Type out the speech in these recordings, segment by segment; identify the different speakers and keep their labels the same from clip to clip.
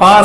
Speaker 1: 5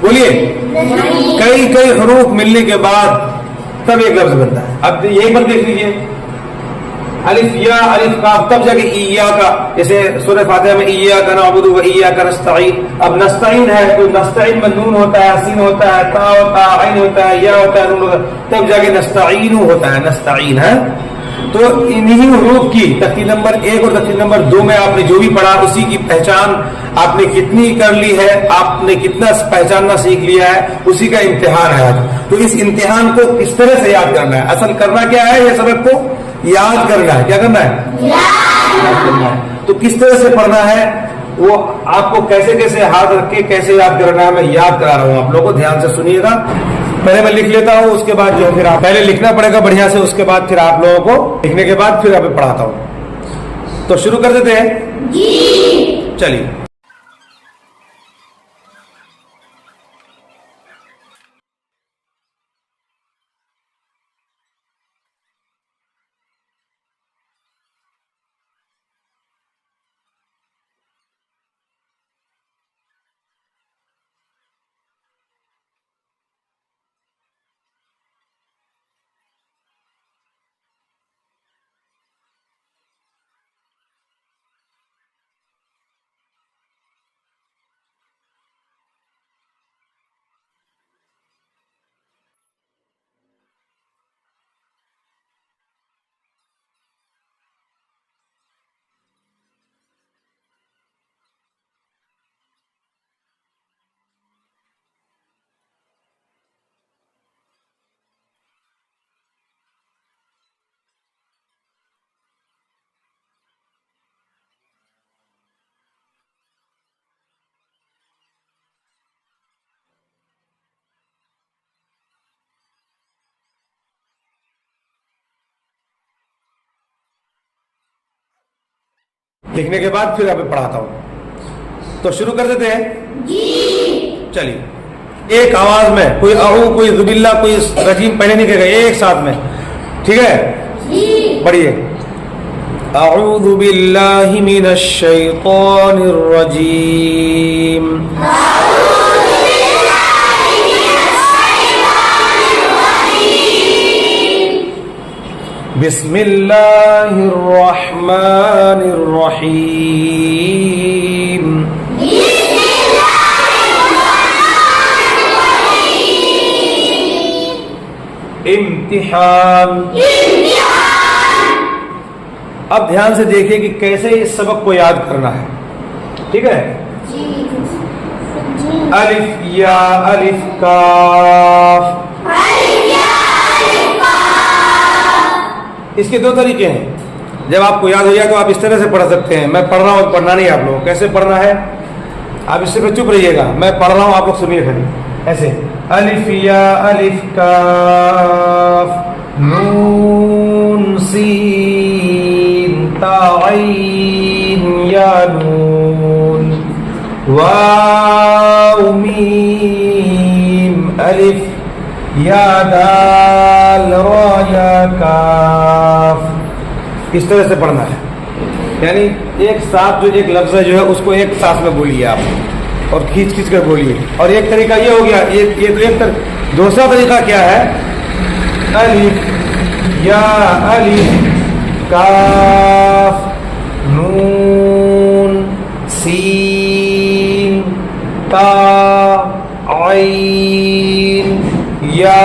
Speaker 1: بولیے کئی کئی حروف ملنے کے بعد تب ایک لفظ بنتا ہے. اب یہی پر دیکھ لیجیے الف یا الف کاف تب جا کے ایاکا, جیسے سورہ فاتحہ میں ایاکا نعبد و ایاکا نستعین. اب نستعین ہے تو نستعین میں نون ہوتا ہے, سین ہوتا ہے, تا ہوتا ہے, عین ہوتا ہے, یا ہوتا ہے, نون ہوتا ہے, تب جا کے نستعین ہوتا ہے. نستعین ہے تو انہی حروف کی ترتیب نمبر 1 اور ترتیب نمبر 2 میں آپ نے جو بھی پڑھا اسی کی پہچان آپ نے کتنی کر لی ہے, آپ نے کتنا پہچاننا سیکھ لیا ہے, اسی کا امتحان ہے آج. تو اس امتحان کو کس طرح سے یاد کرنا ہے, اصل کرنا کیا ہے, یہ سبق کو یاد کرنا ہے. کیا کرنا ہے, یاد کرنا ہے. تو کس طرح سے پڑھنا ہے وہ آپ کو کیسے کیسے ہاتھ رکھ کے کیسے یاد کرنا ہے میں یاد کرا رہا ہوں آپ لوگوں کو, دھیان سے سنیے گا. پہلے میں لکھ لیتا ہوں, اس کے بعد جو ہے پھر آپ پہلے لکھنا پڑے گا بڑھیا سے, اس کے بعد پھر آپ لوگوں کو لکھنے کے بعد پھر آپ پڑھاتا ہوں. تو شروع کر دیتے ہیں جی, چلیے. لکھنے کے بعد پھر آپ پڑھاتا ہوں. تو شروع کر دیتے ہیں جی, چلیے. ایک آواز میں, کوئی اعوذ کوئی ذو باللہ کوئی رجیم پہلے نہیں کہے گا, ایک ساتھ میں, ٹھیک ہے جی, پڑھیے. اعوذ باللہ من الشیطان الرجیم, بسم اللہ الرحمن الرحیم, امتحان. اب دھیان سے دیکھیے کہ کیسے اس سبق کو یاد کرنا ہے, ٹھیک ہے. الف یا الف کاف, اس کے 2 طریقے ہیں. جب آپ کو یاد ہو جائے تو آپ اس طرح سے پڑھ سکتے ہیں. میں پڑھ رہا ہوں, پڑھنا نہیں آپ لوگوں, کیسے پڑھنا ہے آپ اس سے پھر چپ رہیے گا, میں پڑھ رہا ہوں آپ لوگ سنیے خالی ایسے. الف یا الف کاف نون سین تا عین یا نون واو میم الف یا دال را یا کاف. اس طرح سے پڑھنا ہے, یعنی ایک ساتھ جو ایک لفظ ہے جو ہے اس کو ایک ساتھ میں بولیے آپ اور کھینچ کھینچ کر بولیے. اور ایک طریقہ یہ ہو گیا, یہ تو ایک دوسرا طریقہ کیا ہے, الف یا الف کاف نون سین تا عین یا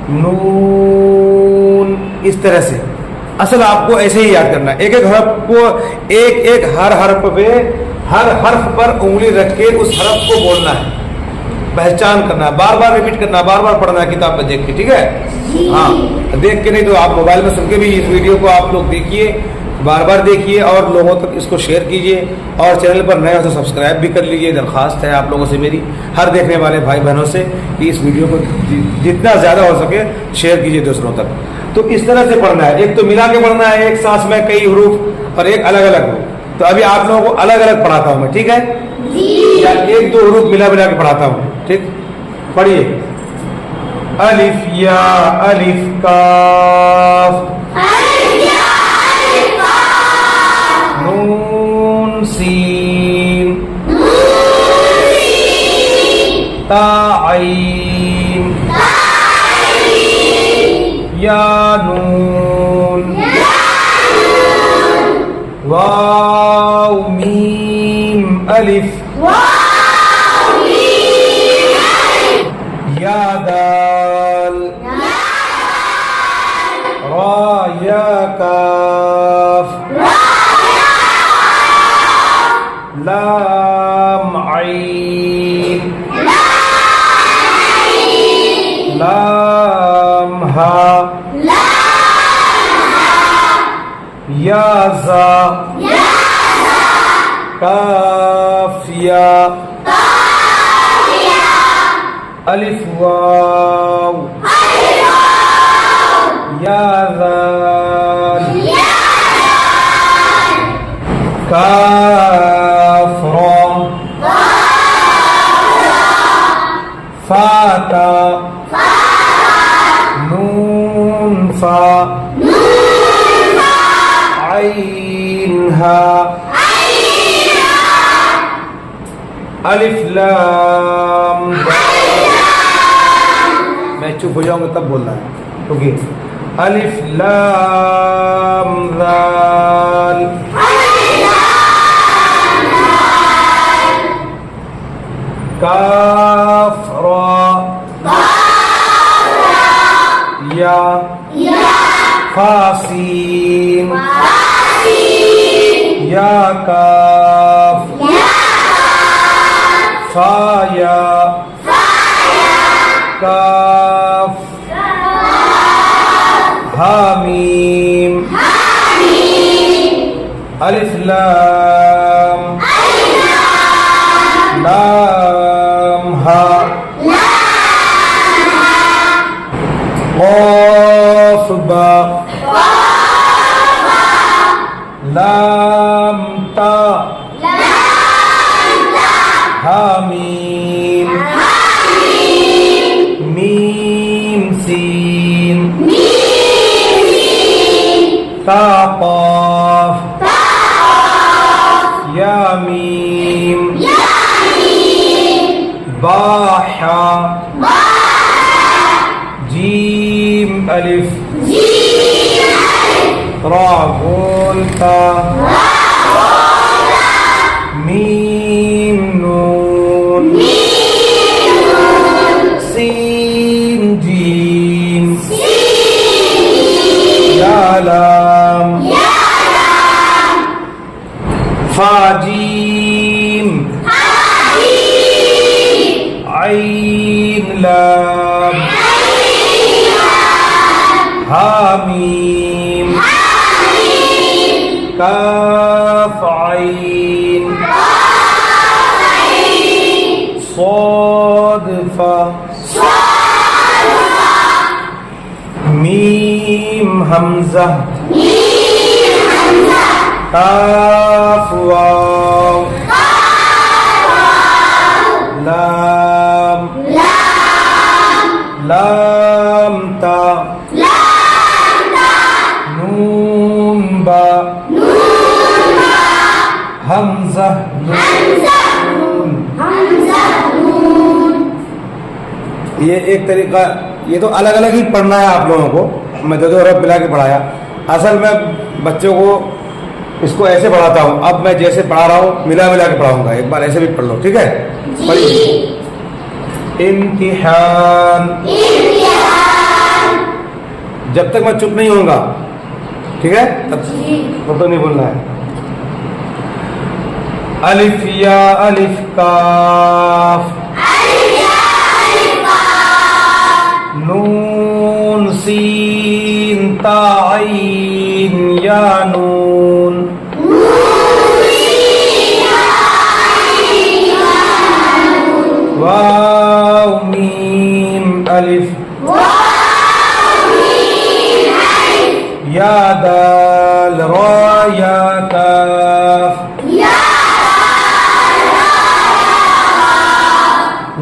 Speaker 1: نون, اس طرح سے. اصل آپ کو ایسے ہی یاد کرنا ہے, ایک ایک حرف کو ایک ایک ہر حرف پہ ہر حرف پر انگلی رکھ کے اس حرف کو بولنا ہے, پہچان کرنا ہے, بار بار ریپیٹ کرنا ہے, بار بار پڑھنا ہے کتاب میں دیکھ کے, ٹھیک ہے. ہاں دیکھ کے نہیں تو آپ موبائل میں سن کے بھی اس ویڈیو کو آپ لوگ دیکھیے, بار بار دیکھیے اور لوگوں تک اس کو شیئر کیجیے. اور چینل پر نئے ہو تو سبسکرائب بھی کر لیجیے. درخواست ہے آپ لوگوں سے میری, ہر دیکھنے والے بھائی بہنوں سے, کہ اس ویڈیو کو جتنا زیادہ ہو سکے شیئر کیجیے دوسروں تک. تو اس طرح سے پڑھنا ہے, ایک تو ملا کے پڑھنا ہے, ایک سانس میں کئی حروف, اور ایک الگ الگ حروف. تو ابھی آپ لوگوں کو الگ الگ پڑھاتا ہوں میں, ٹھیک ہے, یا 1-2 حروف ملا ملا کے پڑھاتا ہوں, ٹھیک. پڑھیے. الف یا الف کاف نون سین تا عین یا نون واو میم الف یا دال را یا کاف لام عین لام ہا یا زا کاف یا الف واو یا ذال کاف را فا تا نون فا عین ہا الف لام میں چپ ہو جاؤں گا تب بولنا ہے اوکے الف لام ذال کاف را یا فا سین یا کاف فا یا کاف ہا میم الف لام لام ہا قاف با لام تا ہا میم میم سین تا قاف یا میم با حا جیم الف را غون تا میم نون سین جیم یا لام فا جیم عین لام ہا میم کاف عین صاد فا میم حمزہ کاف واو لام لام تا نون با حمزہ نون یہ ایک طریقہ یہ تو الگ الگ ہی پڑھنا ہے آپ لوگوں کو میں دو رب ملا کے پڑھایا اصل میں بچوں کو اس کو ایسے پڑھاتا ہوں اب میں جیسے پڑھا رہا ہوں ملا ملا کے پڑھاؤں گا ایک بار ایسے بھی پڑھ لو ٹھیک ہے پڑھیے امتحان جب تک میں چپ نہیں ہوں گا ٹھیک ہے تب تو نہیں بولنا ہے الف یا الف کاف نون سین تا عین یا نون واو میم الف یا دال را یا کاف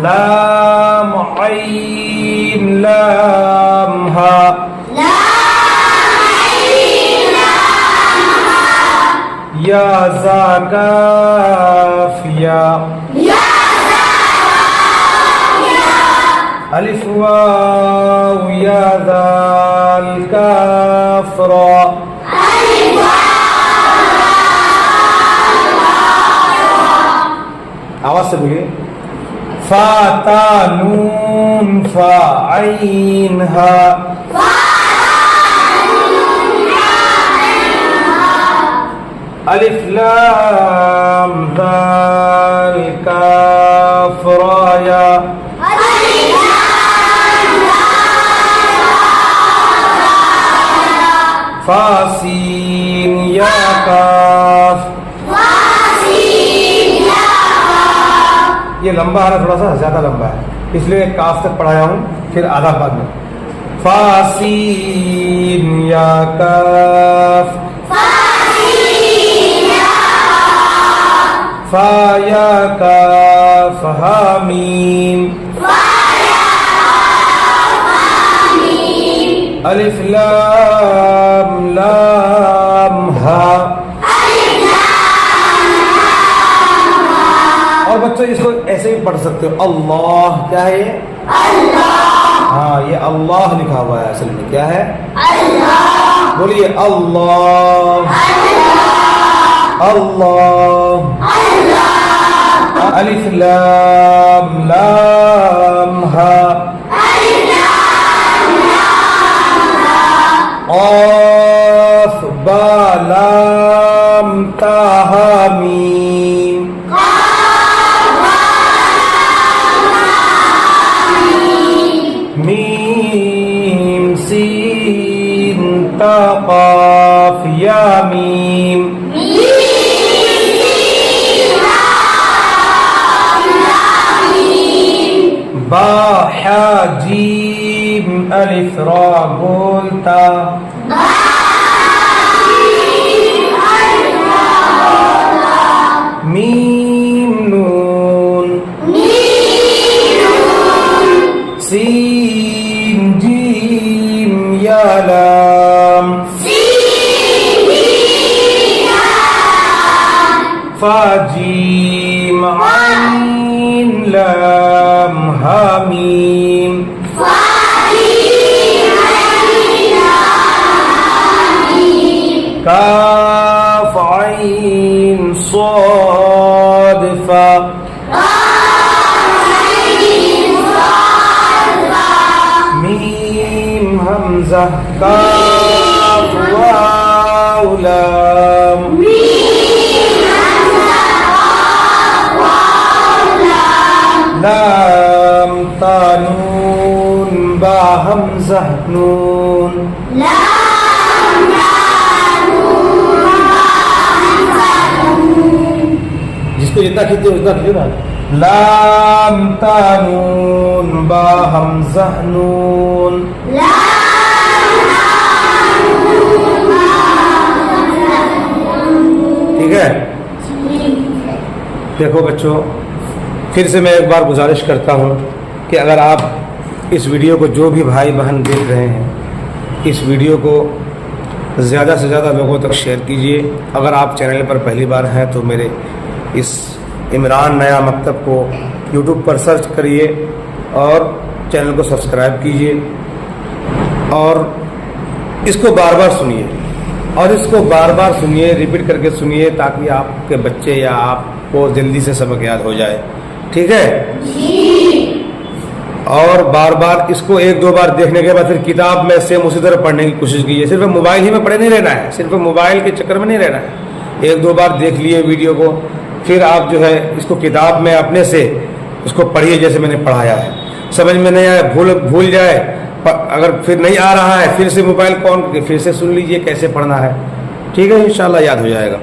Speaker 1: لام عین لام ہا یا زا کاف یا الف واو یا ذال کاف را. آواز سے بولیے. فا تا نون فا عین ہا. الف لام ذال کاف را یا. فا سین یا کاف. یہ لمبا ہے نا، تھوڑا سا زیادہ لمبا ہے، اس لیے کاف تک پڑھایا ہوں، پھر آدھا بعد میں. فا سین یا کاف. فا یا کاف ہا میم. الف لام لام ہا. اور بچوں اس کو ایسے بھی پڑھ سکتے ہو. اللہ کیا ہے یہ؟ ہاں یہ اللہ لکھا ہوا ہے، اصل میں کیا ہے؟ بولیے اللہ. اللہ. الف لام لام ہا. قاف با لام تا ہا میم. میم سین تا قاف یا میم. با حا جیم الف را بولتا. میم نون. سین جیم یا لام. فا جیم عین لام ہا میم. کاف عین صاد فا. میم حمزہ کاف واو لام. لام تا نون با حمزہ نون. جس کو جتنا کھیلتے ہو اتنا کھیلو نا. لام تا نون با حمزہ نون. ٹھیک ہے. دیکھو بچوں، پھر سے میں ایک بار گزارش کرتا ہوں کہ اگر آپ اس ویڈیو کو، جو بھی بھائی بہن دیکھ رہے ہیں، اس ویڈیو کو زیادہ سے زیادہ لوگوں تک شیئر کیجئے. اگر آپ چینل پر پہلی بار ہیں تو میرے اس عمران نیا مکتب کو یوٹیوب پر سرچ کریے اور چینل کو سبسکرائب کیجئے اور اس کو بار بار سنیے، اور اس کو بار بار سنیے، ریپیٹ کر کے سنیے، تاکہ آپ کے بچے یا آپ کو جلدی سے سبق یاد ہو جائے. ٹھیک ہے؟ اور بار بار اس کو ایک دو بار دیکھنے کے بعد پھر کتاب میں سیم اسی طرح پڑھنے کی کوشش کیجیے. صرف موبائل ہی میں پڑھے نہیں رہنا ہے، صرف موبائل کے چکر میں نہیں رہنا ہے. ایک دو بار دیکھ لیے ویڈیو کو، پھر آپ جو ہے اس کو کتاب میں اپنے سے اس کو پڑھیے جیسے میں نے پڑھایا ہے. سمجھ میں نہیں آیا بھول جائے، اگر پھر نہیں آ رہا ہے پھر سے موبائل آن کر کے پھر سے سن لیجئے کیسے پڑھنا ہے. ٹھیک ہے؟ انشاءاللہ یاد ہو جائے گا.